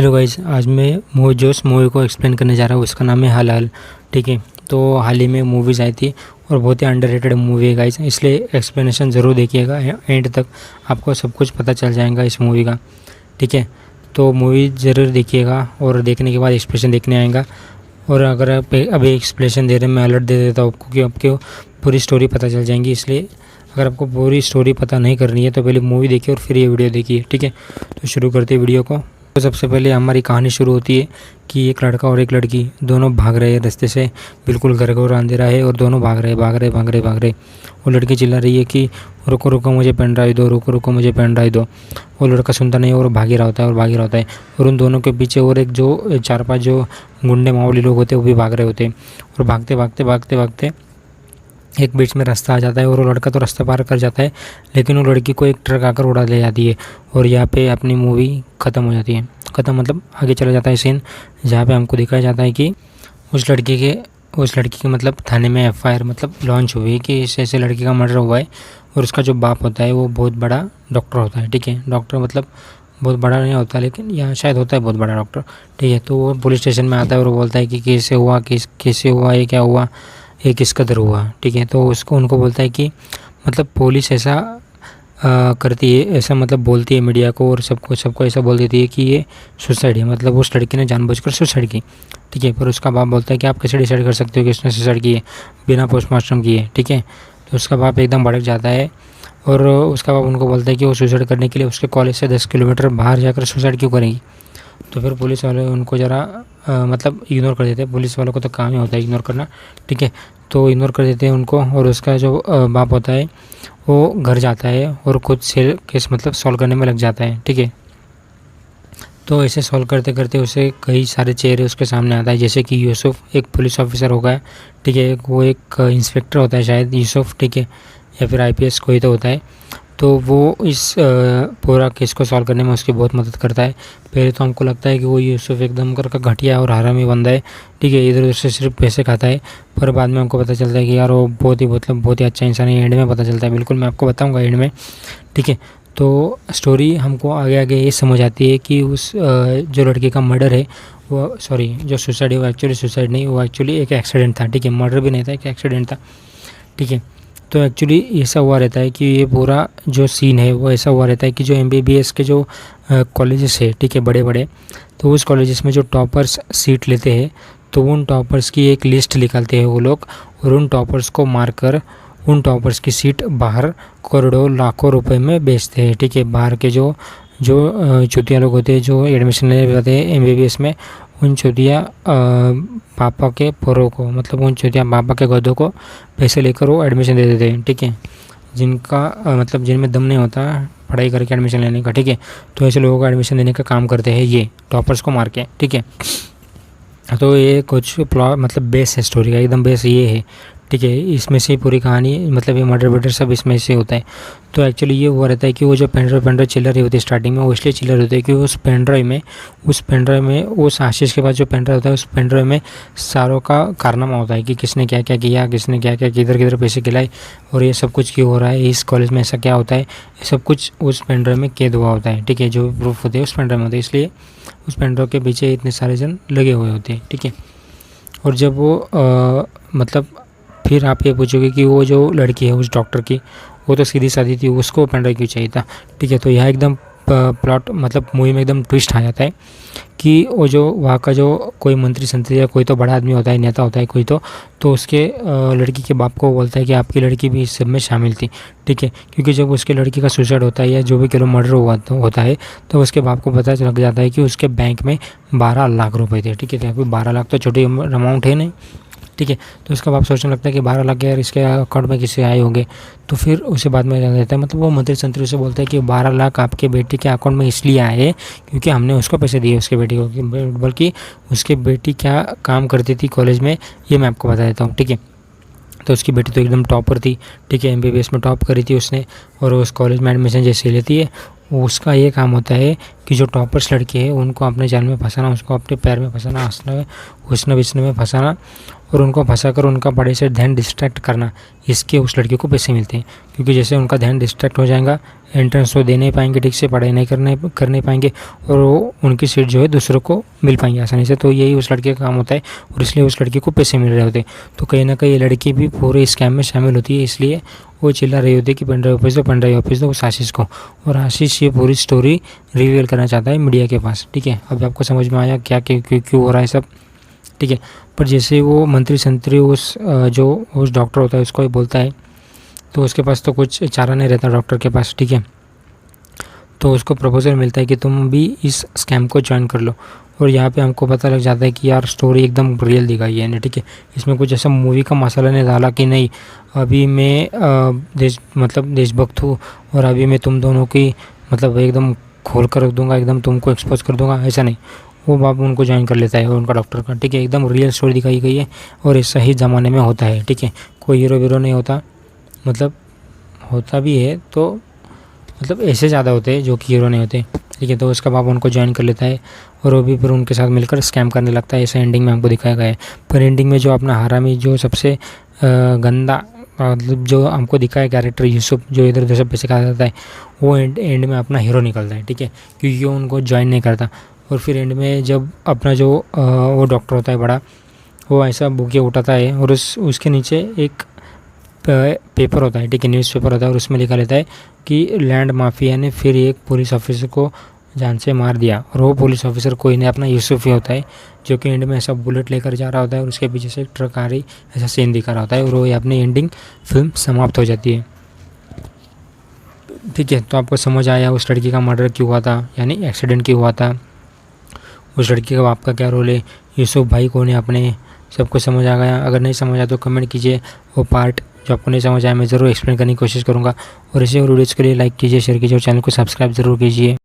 Hello guys, आज मैं movie को एक्सप्लेन करने जा रहा हूँ। उसका नाम है हल हल। ठीक है, तो हाल ही में मूवीज़ आई थी और बहुत ही अंडररेटेड मूवी है गाइस, इसलिए एक्सप्लेनेशन ज़रूर देखिएगा एंड तक, आपको सब कुछ पता चल जाएगा इस मूवी का। ठीक है, तो मूवी ज़रूर देखिएगा और देखने के बाद एक्सप्लेनेशन देखने आएगा। और अगर आप अभी एक्सप्लेनेशन दे रहे हैं, मैं अलर्ट दे देता हूँ आपको कि आपको पूरी स्टोरी पता चल जाएंगी। इसलिए अगर आपको पूरी स्टोरी पता नहीं करनी है तो पहले मूवी देखिए और फिर ये वीडियो देखिए। ठीक है, तो शुरू करते हैं वीडियो को। तो सबसे पहले हमारी कहानी शुरू होती है कि एक लड़का और एक लड़की दोनों भाग रहे हैं रास्ते से। बिल्कुल घोर अंधेरा है और दोनों भाग रहे। वो लड़की चिल्ला रही है कि रुको रुको मुझे पेन ड्राइव दो, रुको रुको मुझे पेन ड्राइव दो। वो लड़का सुनता नहीं और भाग ही रहा होता है। और उन दोनों के पीछे और एक जो 4-5 जो गुंडे मामूली लोग होते हैं वो भी भाग रहे होते हैं। और भागते एक बीच में रास्ता आ जाता है और वो लड़का तो रास्ता पार कर जाता है, लेकिन वो लड़की को एक ट्रक आकर उड़ा ले जाती है। और यहाँ पे अपनी मूवी ख़त्म हो जाती है। ख़त्म मतलब आगे चला जाता है सीन, जहाँ पे हमको दिखाया जाता है कि उस लड़की के मतलब थाने में FIR मतलब लॉन्च हुई है कि ऐसे लड़की का मर्डर हुआ है। और उसका जो बाप होता है वो बहुत बड़ा डॉक्टर होता है। ठीक है, डॉक्टर मतलब बहुत बड़ा नहीं होता, लेकिन यहाँ शायद होता है बहुत बड़ा डॉक्टर। ठीक है, तो वो पुलिस स्टेशन में आता है और वो बोलता है कि कैसे हुआ ये क्या हुआ, ये किस कदर हुआ। ठीक है, तो उनको बोलता है कि मतलब पुलिस ऐसा करती है, ऐसा मतलब बोलती है मीडिया को और सबको ऐसा बोल देती है कि ये सुसाइड है, मतलब उस लड़की ने जानबूझकर सुसाइड की। ठीक है, पर उसका बाप बोलता है कि आप कैसे डिसाइड कर सकते हो कि इसने सुसाइड की है बिना पोस्टमार्टम किए। ठीक है, तो उसका बाप एकदम भड़क जाता है और उसका बाप उनको बोलता है कि वो सुसाइड करने के लिए उसके कॉलेज से 10 किलोमीटर बाहर जाकर सुसाइड क्यों करेंगी। तो फिर पुलिस वाले उनको ज़रा मतलब इग्नोर कर देते हैं। पुलिस वालों को तो काम ही होता है इग्नोर करना। ठीक है, तो इग्नोर कर देते हैं उनको। और उसका जो बाप होता है वो घर जाता है और खुद से केस मतलब सॉल्व करने में लग जाता है। ठीक है, तो ऐसे सॉल्व करते करते उसे कई सारे चेहरे उसके सामने आता है, जैसे कि यूसुफ एक पुलिस ऑफिसर होगा। ठीक है, वो एक इंस्पेक्टर होता है शायद यूसुफ। ठीक है, या फिर IPS कोई तो होता है। तो वो इस पूरा केस को सॉल्व करने में उसकी बहुत मदद करता है। पहले तो हमको लगता है कि वो यूसुफ एकदम करके घटिया और हरामी बंदा है। ठीक है, इधर उधर से सिर्फ पैसे खाता है। पर बाद में हमको पता चलता है कि यार वो बहुत ही अच्छा इंसान है। एंड में पता चलता है, बिल्कुल मैं आपको बताऊंगा एंड में। ठीक है, तो स्टोरी हमको आगे ये समझ आती है कि उस जो लड़की का मर्डर है वो जो सुसाइड है वो एक्चुअली सुसाइड नहीं, वो एक्चुअली एक एक्सीडेंट था। ठीक है, मर्डर भी नहीं था, एक एक्सीडेंट था। ठीक है, तो एक्चुअली ऐसा हुआ रहता है कि ये पूरा जो सीन है वो ऐसा हुआ रहता है कि जो MBBS के जो कॉलेजेस है, ठीक है, बड़े, तो उस कॉलेजेस में जो टॉपर्स सीट लेते हैं तो उन टॉपर्स की एक लिस्ट निकालते हैं वो लोग, और उन टॉपर्स को मारकर उन टॉपर्स की सीट बाहर करोड़ों लाखों रुपए में बेचते हैं। ठीक है, बाहर के जो चुतिया लोग होते हैं जो एडमिशन लेने जाते हैं MBBS में, उन चुतिया पापा के पोरों को मतलब उन चुतिया पापा के गधों को पैसे लेकर वो एडमिशन दे देते हैं। ठीक है, जिनका मतलब जिनमें दम नहीं होता पढ़ाई करके एडमिशन लेने का। ठीक है, तो ऐसे लोगों को एडमिशन देने का काम करते हैं ये टॉपर्स को मार के। ठीक है, तो ये कुछ प्लॉट मतलब बेस है स्टोरी का, एकदम बेस ये है। ठीक है, इसमें से पूरी कहानी मतलब ये मर्डर सब इसमें से होता है। तो एक्चुअली ये हुआ रहता है कि वो जो पेन ड्राइव चिल्लर रही होती है स्टार्टिंग में, वो इसलिए चिल्लर होती है कि उस पेन ड्राइव में उस आशीष के पास जो पेन ड्राइव होता है उस पेन ड्राइव में सारों का कारनामा होता है कि किसने क्या क्या किया, किसने क्या क्या किधर पैसे खिलाए और ये सब कुछ क्यों हो रहा है, इस कॉलेज में ऐसा क्या होता है, ये सब कुछ उस पेन ड्राइव में कैद हुआ होता है। ठीक है, जो प्रूफ होते हैं उस पेन ड्राइव में होते हैं, इसलिए उस पेन ड्राइव के पीछे इतने सारे जन लगे हुए होते हैं। ठीक है, और जब वो मतलब फिर आप ये पूछोगे कि वो जो लड़की है उस डॉक्टर की, वो तो सीधी सादी थी, उसको पेन ड्राइव क्यों चाहिए था। ठीक है, तो यहाँ एकदम प्लॉट मतलब मूवी में एकदम ट्विस्ट आ जाता है कि वो जो वहाँ का जो कोई मंत्री संतरी या कोई तो बड़ा आदमी होता है, नेता होता है कोई तो उसके लड़की के बाप को बोलता है कि आपकी लड़की भी इस सब में शामिल थी। ठीक है, क्योंकि जब उसके लड़की का सुसाइड होता है या जो भी किलो मर्डर होता है तो उसके बाप को पता लग जाता है कि उसके बैंक में 12 लाख रुपए थे। ठीक है, 12 लाख तो छोटी अमाउंट है नहीं। ठीक है, तो उसका बाप सोचने लगता है कि 12 लाख यार इसके अकाउंट में किससे आए होंगे। तो फिर उसे बाद में जान देता है, मतलब वो मंत्री संतरी से बोलता है कि 12 लाख आपके बेटी के अकाउंट में इसलिए आए क्योंकि हमने उसको पैसे दिए उसके बेटी को, बल्कि उसकी बेटी क्या काम करती थी कॉलेज में ये मैं आपको बता देता हूँ। ठीक है, तो उसकी बेटी तो एकदम टॉपर थी। ठीक है, MBBS में टॉप करी थी उसने, और उस कॉलेज में एडमिशन जैसे लेती है उसका ये काम होता है कि जो टॉपर्स लड़के हैं उनको अपने जाल में फंसाना, उसको अपने पैर में फंसाना, हंसने बिसने में फंसाना और उनको फंसाकर उनका पढ़ाई से ध्यान डिस्ट्रैक्ट करना। इसके उस लड़के को पैसे मिलते हैं, क्योंकि जैसे उनका ध्यान डिस्ट्रैक्ट हो जाएगा एंट्रेंस तो दे नहीं पाएंगे ठीक से, पढ़ाई नहीं कर नहीं पाएंगे और वो उनकी सीट जो है दूसरों को मिल पाएंगे आसानी से। तो यही उस लड़के का काम होता है और इसलिए उस लड़की को पैसे मिल रहे होते हैं। तो कहीं ना कहीं ये लड़की भी पूरे स्कैम में शामिल होती है, इसलिए वो चिल्ला रही होती है कि पेन ड्राइव वापस दो, पेन ड्राइव वापस दो उस आशीष को। और आशीष ये पूरी स्टोरी रिवील करना चाहता है मीडिया के पास, ठीक है। अब आपको समझ में आया क्या क्यों हो रहा है सब, ठीक है। पर जैसे वो मंत्री संतरी उस डॉक्टर होता है उसको ही बोलता है, तो उसके पास तो कुछ चारा नहीं रहता डॉक्टर के पास, ठीक है। तो उसको प्रपोजल मिलता है कि तुम भी इस स्कैम को ज्वाइन कर लो। और यहाँ पे हमको पता लग जाता है कि यार स्टोरी एकदम रियल दिखाई है, ठीक है। इसमें कुछ ऐसा मूवी का मसाला नहीं डाला कि नहीं अभी मैं देशभक्त हूँ और अभी मैं तुम दोनों की एकदम खोल कर रख दूँगा, एकदम तुमको एक्सपोज कर दूँगा, ऐसा नहीं। वो बाप उनको ज्वाइन कर लेता है और उनका डॉक्टर का, ठीक है। एकदम रियल स्टोरी दिखाई गई है और ऐसा ही ज़माने में होता है, ठीक है। कोई हीरो वीरो नहीं होता, होता भी है तो ऐसे ज़्यादा होते हैं जो कि हीरो नहीं होते, ठीक है। तो उसका बाप उनको ज्वाइन कर लेता है और वो भी फिर उनके साथ मिलकर स्कैम करने लगता है, ऐसा एंडिंग में हमको दिखाया गया है। पर एंडिंग में जो अपना हरामी जो सबसे गंदा जो हमको दिखाया कैरेक्टर यूसुफ, जो इधर उधर सब पैसे खाता जाता है, वो एंड में अपना हीरो निकलता है, ठीक है, क्योंकि वो उनको ज्वाइन नहीं करता। और फिर एंड में जब अपना जो वो डॉक्टर होता है बड़ा, वो ऐसा बुके उठाता है और उसके नीचे एक पेपर होता है, ठीक है, न्यूज़पेपर होता है और उसमें लिखा रहता है कि लैंड माफिया ने फिर एक पुलिस ऑफिसर को जान से मार दिया। और वो पुलिस ऑफिसर कोई नहीं अपना यूसुफ ही होता है, जो कि एंड में ऐसा बुलेट लेकर जा रहा होता है और उसके पीछे से एक ट्रक आ रही ऐसा सीन दिखा रहा होता है और वो अपनी एंडिंग फिल्म समाप्त हो जाती है, ठीक है। तो आपको समझ आया उस लड़की का मर्डर क्यों हुआ था, यानी एक्सीडेंट क्यों हुआ था, उस लड़की का बाप का क्या रोल है, यूसुफ भाई कौन है अपने, सबको समझ आ गया। अगर नहीं समझ आया तो कमेंट कीजिए, वो पार्ट जो आपको नहीं समझ आया मैं ज़रूर एक्सप्लेन करने की कोशिश करूँगा। और इसे और वीडियोज़ के लिए लाइक कीजिए, शेयर कीजिए और चैनल को सब्सक्राइब ज़रूर कीजिए।